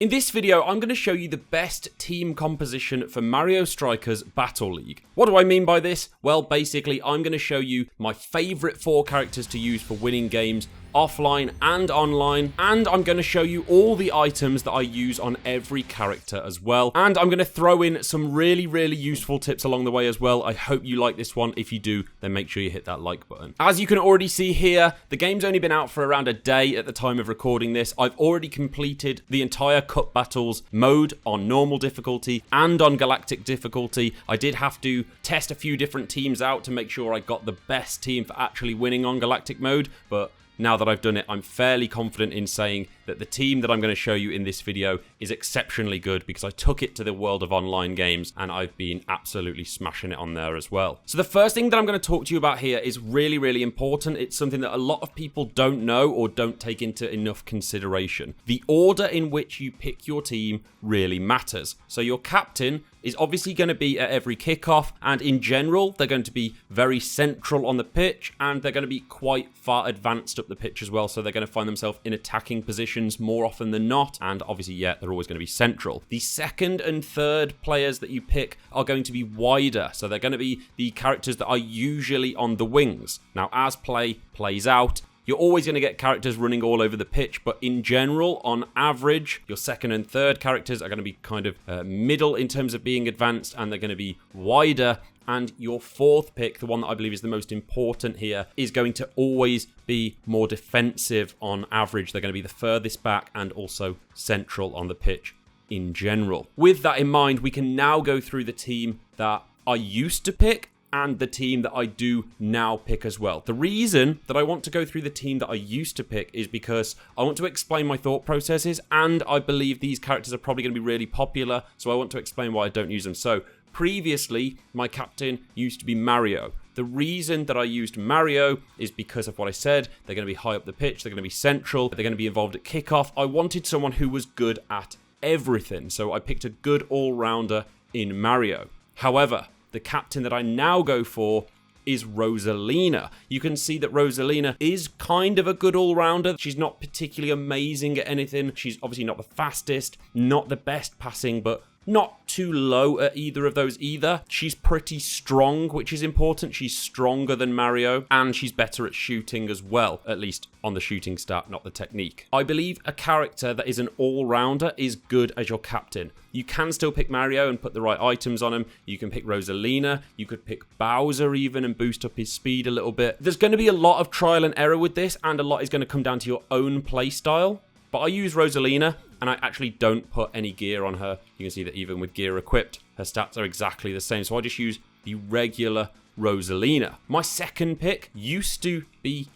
In this video, I'm going to show you the best team composition for Mario Strikers Battle League. What do I mean by this? Well, basically, I'm going to show you my favourite 4 characters to use for winning games offline and online, and I'm going to show you all the items that I use on every character as well, and I'm going to throw in some really useful tips along the way as well. I hope you like this one. If you do, then make sure you hit that like button. As you can already see here, the game's only been out for around a day at the time of recording this. I've already completed the entire Cup Battles mode on normal difficulty and on galactic difficulty. I did have to test a few different teams out to make sure I got the best team for actually winning on galactic mode, but now that I've done it, I'm fairly confident in saying that the team that I'm going to show you in this video is exceptionally good because I took it to the world of online games and I've been absolutely smashing it on there as well. So the first thing that I'm going to talk to you about here is really important. It's something that a lot of people don't know or don't take into enough consideration. The order in which you pick your team really matters. So your captain is obviously going to be at every kickoff, and in general they're going to be very central on the pitch and they're going to be quite far advanced up the pitch as well, so they're going to find themselves in attacking positions more often than not, and obviously they're always going to be central. The second and third players that you pick are going to be wider, so they're going to be the characters that are usually on the wings. Now as play plays out, you're always going to get characters running all over the pitch, but in general, on average, your second and third characters are going to be kind of middle in terms of being advanced, and they're going to be wider. And your fourth pick, the one that I believe is the most important here, is going to always be more defensive on average. They're going to be the furthest back and also central on the pitch in general. With that in mind, we can now go through the team that I used to pick and the team that I do now pick as well. The reason that I want to go through the team that I used to pick is because I want to explain my thought processes, and I believe these characters are probably going to be really popular, so I want to explain why I don't use them. So previously, my captain used to be Mario. The reason that I used Mario is because of what I said. They're going to be high up the pitch, they're going to be central, they're going to be involved at kickoff. I wanted someone who was good at everything, so I picked a good all-rounder in Mario. However, the captain that I now go for is Rosalina. You can see that Rosalina is kind of a good all-rounder. She's not particularly amazing at anything. She's obviously not the fastest, not the best passing, but not too low at either of those either. She's pretty strong, which is important. She's stronger than Mario, and she's better at shooting as well, at least on the shooting stat, not the technique. I believe a character that is an all-rounder is good as your captain. You can still pick Mario and put the right items on him. You can pick Rosalina. You could pick Bowser even and boost up his speed a little bit. There's going to be a lot of trial and error with this, and a lot is going to come down to your own play style. But I use Rosalina, and I actually don't put any gear on her. You can see that even with gear equipped, her stats are exactly the same. So I just use the regular Rosalina. My second pick used to be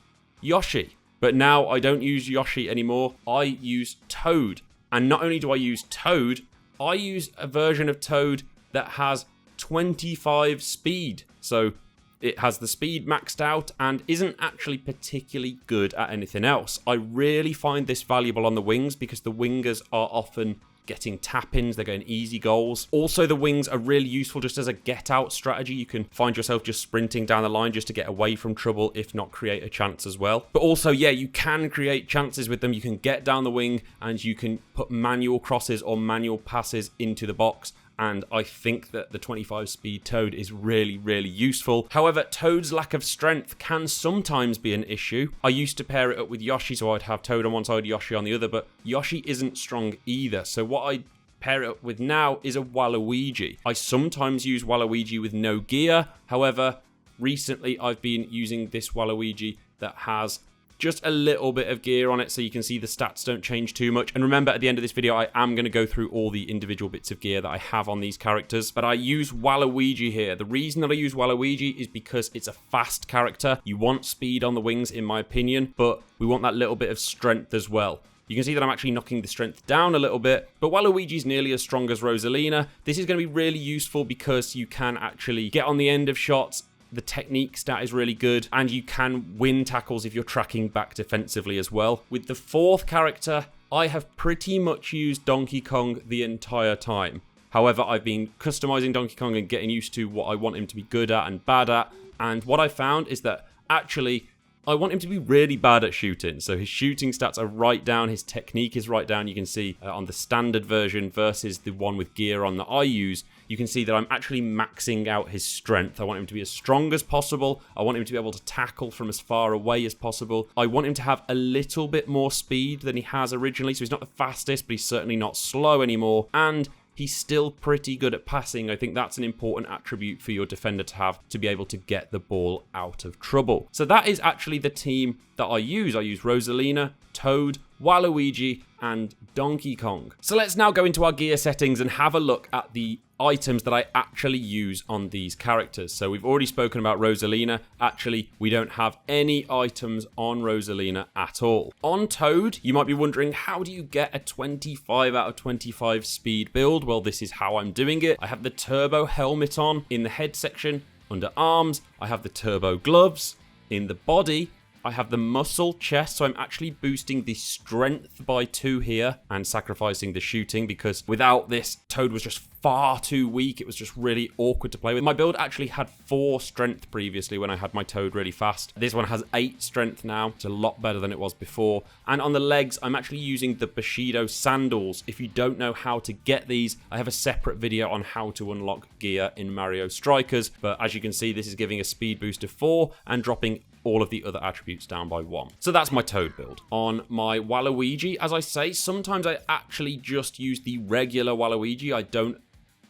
Yoshi, but now I don't use Yoshi anymore. I use Toad. And not only do I use Toad, I use a version of Toad that has 25 speed. So it has the speed maxed out and isn't actually particularly good at anything else. I really find this valuable on the wings because the wingers are often getting tap-ins, they're getting easy goals. Also, the wings are really useful just as a get-out strategy. You can find yourself just sprinting down the line just to get away from trouble, if not create a chance as well. But also, you can create chances with them. You can get down the wing and you can put manual crosses or manual passes into the box. And I think that the 25 speed Toad is really useful. However, Toad's lack of strength can sometimes be an issue. I used to pair it up with Yoshi, so I'd have Toad on one side, Yoshi on the other, but Yoshi isn't strong either. So what I pair it up with now is a Waluigi. I sometimes use Waluigi with no gear. However, recently I've been using this Waluigi that has just a little bit of gear on it, so you can see the stats don't change too much. And remember, at the end of this video, I am going to go through all the individual bits of gear that I have on these characters, but I use Waluigi here. The reason that I use Waluigi is because it's a fast character. You want speed on the wings, in my opinion, but we want that little bit of strength as well. You can see that I'm actually knocking the strength down a little bit, but Waluigi's nearly as strong as Rosalina. This is going to be really useful because you can actually get on the end of shots. The technique stat is really good, and you can win tackles if you're tracking back defensively as well. With the fourth character, I have pretty much used Donkey Kong the entire time. However, I've been customizing Donkey Kong and getting used to what I want him to be good at and bad at, and what I found is that actually I want him to be really bad at shooting. So his shooting stats are right down. His technique is right down. You can see on the standard version versus the one with gear on that I use, you can see that I'm actually maxing out his strength. I want him to be as strong as possible. I want him to be able to tackle from as far away as possible. I want him to have a little bit more speed than he has originally. So he's not the fastest, but he's certainly not slow anymore. And he's still pretty good at passing. I think that's an important attribute for your defender to have, to be able to get the ball out of trouble. So that is actually the team that I use. I use Rosalina, Toad, Waluigi, and Donkey Kong. So let's now go into our gear settings and have a look at the items that I actually use on these characters. So we've already spoken about Rosalina. Actually, we don't have any items on Rosalina at all. On Toad, you might be wondering, how do you get a 25 out of 25 speed build? Well, this is how I'm doing it. I have the turbo helmet on in the head section. Under arms, I have the turbo gloves. In the body, I have the muscle chest, so I'm actually boosting the strength by 2 here and sacrificing the shooting, because without this, Toad was just far too weak. It was just really awkward to play with. My build actually had 4 strength previously when I had my Toad really fast. This one has 8 strength now. It's a lot better than it was before. And on the legs, I'm actually using the Bushido sandals. If you don't know how to get these, I have a separate video on how to unlock gear in Mario Strikers. But as you can see, this is giving a speed boost of 4 and dropping all of the other attributes down by 1. So that's my Toad build. On my Waluigi, as I say, sometimes I actually just use the regular Waluigi. I don't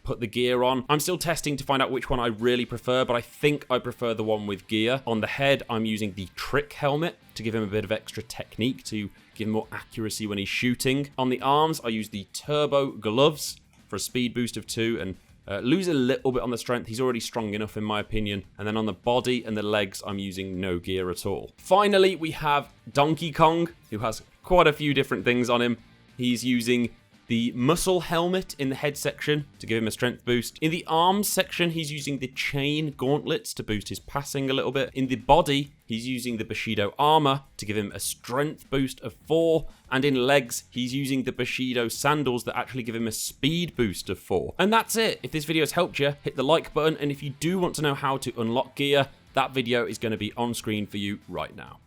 put the gear on. I'm still testing to find out which one I really prefer, but I think I prefer the one with gear. On the head, I'm using the trick helmet to give him a bit of extra technique, to give him more accuracy when he's shooting. On the arms, I use the turbo gloves for a speed boost of 2 and lose a little bit on the strength. He's already strong enough in my opinion. And then on the body and the legs, I'm using no gear at all. Finally, we have Donkey Kong, who has quite a few different things on him. He's using the muscle helmet in the head section to give him a strength boost. In the arms section, he's using the chain gauntlets to boost his passing a little bit. In the body, he's using the Bushido armor to give him a strength boost of 4. And in legs, he's using the Bushido sandals that actually give him a speed boost of 4. And that's it. If this video has helped you, hit the like button. And if you do want to know how to unlock gear, that video is going to be on screen for you right now.